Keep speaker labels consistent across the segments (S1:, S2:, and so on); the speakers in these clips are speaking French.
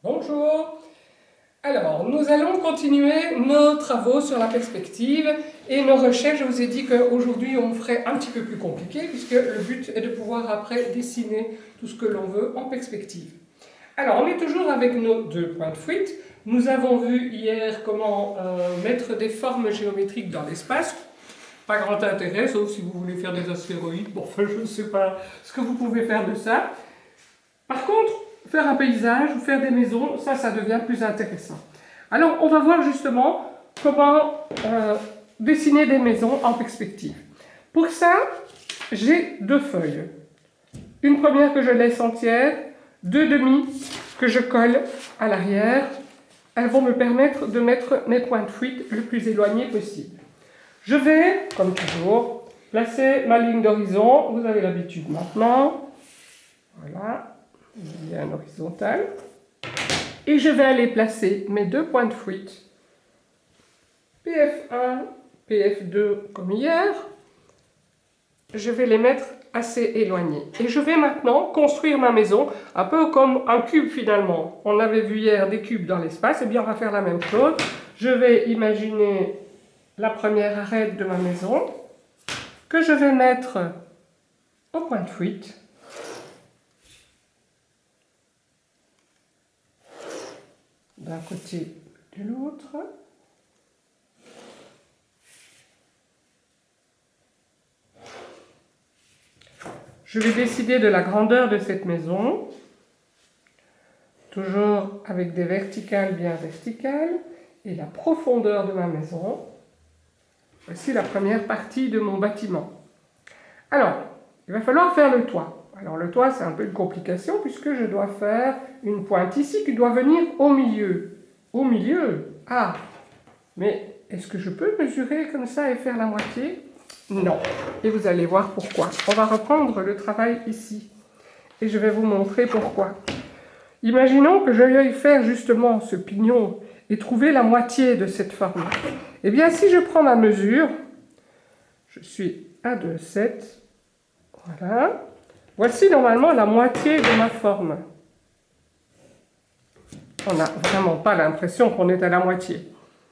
S1: Bonjour. Alors, nous allons continuer nos travaux sur la perspective et nos recherches. Je vous ai dit qu'aujourd'hui, on ferait un petit peu plus compliqué puisque le but est de pouvoir après dessiner tout ce que l'on veut en perspective. Alors, on est toujours avec nos deux points de fuite. Nous avons vu hier comment mettre des formes géométriques dans l'espace. Pas grand intérêt, sauf si vous voulez faire des astéroïdes. Bon, enfin, je ne sais pas ce que vous pouvez faire de ça. Par contre, faire un paysage ou faire des maisons, ça devient plus intéressant. Alors, on va voir justement comment dessiner des maisons en perspective. Pour ça, j'ai deux feuilles. Une première que je laisse entière, deux demi que je colle à l'arrière. Elles vont me permettre de mettre mes points de fuite le plus éloignés possible. Je vais, comme toujours, placer ma ligne d'horizon. Vous avez l'habitude maintenant. Voilà. Bien horizontal. Et je vais aller placer mes deux points de fuite, PF1, PF2 comme hier. Je vais les mettre assez éloignés. Et je vais maintenant construire ma maison, un peu comme un cube finalement. On avait vu hier des cubes dans l'espace, et bien on va faire la même chose. Je vais imaginer la première arête de ma maison, que je vais mettre au point de fuite. D'un côté de l'autre. Je vais décider de la grandeur de cette maison, toujours avec des verticales bien verticales, et la profondeur de ma maison. Voici la première partie de mon bâtiment. Alors, il va falloir faire le toit. Alors le toit, c'est un peu une complication puisque je dois faire une pointe ici qui doit venir au milieu. Au milieu? Ah! Mais est-ce que je peux mesurer comme ça et faire la moitié? Non. Et vous allez voir pourquoi. On va reprendre le travail ici. Et je vais vous montrer pourquoi. Imaginons que je veuille faire justement ce pignon et trouver la moitié de cette forme. Eh bien, si je prends ma mesure, je suis à 2,7. Voilà. Voici normalement la moitié de ma forme. On n'a vraiment pas l'impression qu'on est à la moitié.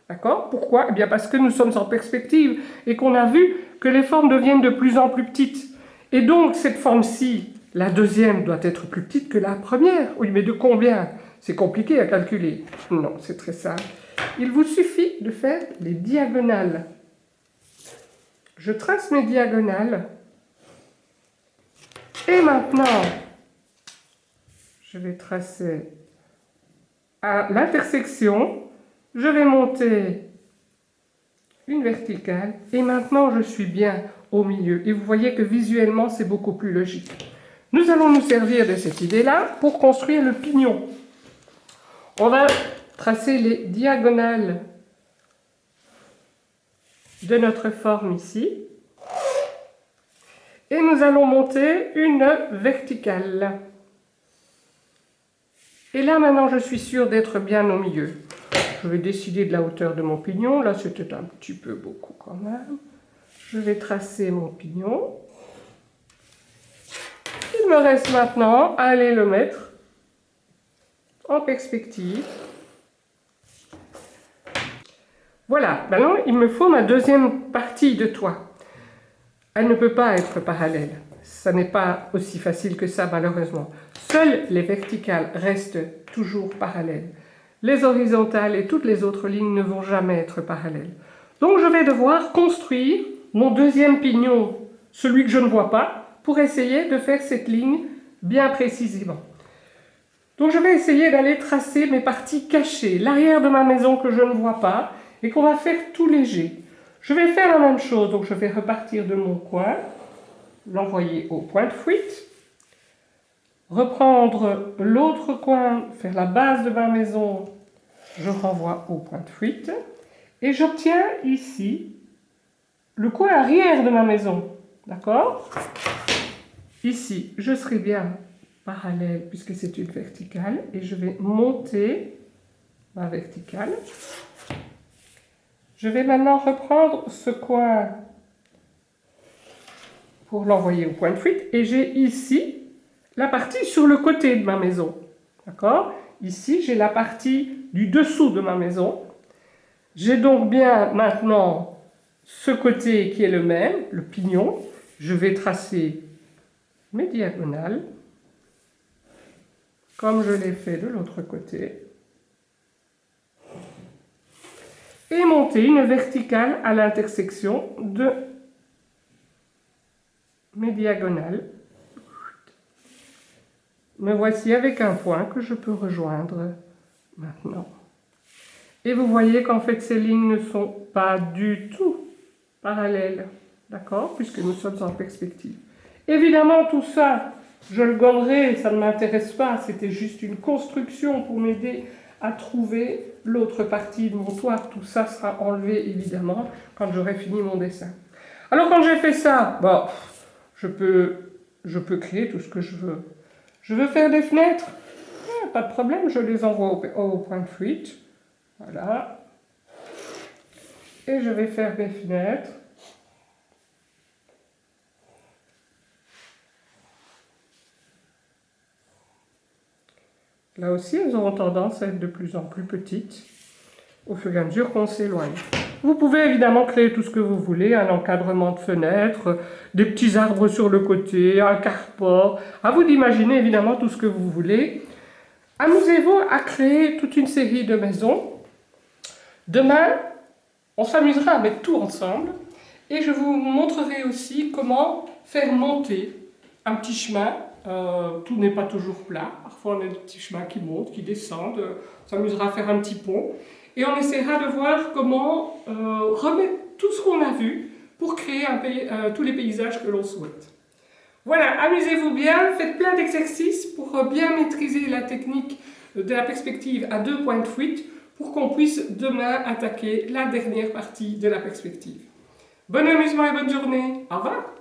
S1: D'accord? Pourquoi? Eh bien parce que nous sommes en perspective et qu'on a vu que les formes deviennent de plus en plus petites. Et donc cette forme-ci, la deuxième, doit être plus petite que la première. Oui, mais de combien? C'est compliqué à calculer. Non, c'est très simple. Il vous suffit de faire les diagonales. Je trace mes diagonales. Et maintenant, je vais tracer à l'intersection. Je vais monter une verticale et maintenant je suis bien au milieu. Et vous voyez que visuellement c'est beaucoup plus logique. Nous allons nous servir de cette idée-là pour construire le pignon. On va tracer les diagonales de notre forme ici. Et nous allons monter une verticale. Et là maintenant je suis sûre d'être bien au milieu. Je vais décider de la hauteur de mon pignon. Là, c'était un petit peu beaucoup quand même. Je vais tracer mon pignon. Il me reste maintenant à aller le mettre en perspective. Voilà, maintenant il me faut ma deuxième partie de toit. Elle ne peut pas être parallèle. Ça n'est pas aussi facile que ça, malheureusement. Seules les verticales restent toujours parallèles. Les horizontales et toutes les autres lignes ne vont jamais être parallèles. Donc je vais devoir construire mon deuxième pignon, celui que je ne vois pas, pour essayer de faire cette ligne bien précisément. Donc je vais essayer d'aller tracer mes parties cachées, l'arrière de ma maison que je ne vois pas et qu'on va faire tout léger. Je vais faire la même chose, donc je vais repartir de mon coin, l'envoyer au point de fuite, reprendre l'autre coin, faire la base de ma maison, je renvoie au point de fuite, et j'obtiens ici le coin arrière de ma maison, d'accord? Ici, je serai bien parallèle puisque c'est une verticale, et je vais monter ma verticale. Je vais maintenant reprendre ce coin pour l'envoyer au point de fuite, et j'ai ici la partie sur le côté de ma maison. D'accord? Ici, j'ai la partie du dessous de ma maison. J'ai donc bien maintenant ce côté qui est le même, le pignon. Je vais tracer mes diagonales, comme je l'ai fait de l'autre côté. Et monter une verticale à l'intersection de mes diagonales. Me voici avec un point que je peux rejoindre maintenant. Et vous voyez qu'en fait ces lignes ne sont pas du tout parallèles, d'accord, puisque nous sommes en perspective. Évidemment tout ça, je le gommerai, ça ne m'intéresse pas, c'était juste une construction pour m'aider à trouver l'autre partie de mon toit. Tout ça sera enlevé évidemment quand j'aurai fini mon dessin. Alors quand j'ai fait ça, bon, je peux créer tout ce que je veux. Je veux faire des fenêtres, pas de problème, je les envoie au point de fuite. Voilà. Et je vais faire mes fenêtres. Là aussi, elles auront tendance à être de plus en plus petites au fur et à mesure qu'on s'éloigne. Vous pouvez évidemment créer tout ce que vous voulez, un encadrement de fenêtres, des petits arbres sur le côté, un carport. À vous d'imaginer évidemment tout ce que vous voulez. Amusez-vous à créer toute une série de maisons. Demain, on s'amusera à mettre tout ensemble et je vous montrerai aussi comment faire monter un petit chemin. Tout n'est pas toujours plat. Parfois, on a des petits chemins qui montent, qui descendent. On s'amusera à faire un petit pont. Et on essaiera de voir comment remettre tout ce qu'on a vu pour créer tous les paysages que l'on souhaite. Voilà, amusez-vous bien, faites plein d'exercices pour bien maîtriser la technique de la perspective à 2 points de fuite pour qu'on puisse demain attaquer la dernière partie de la perspective. Bon amusement et bonne journée. Au revoir.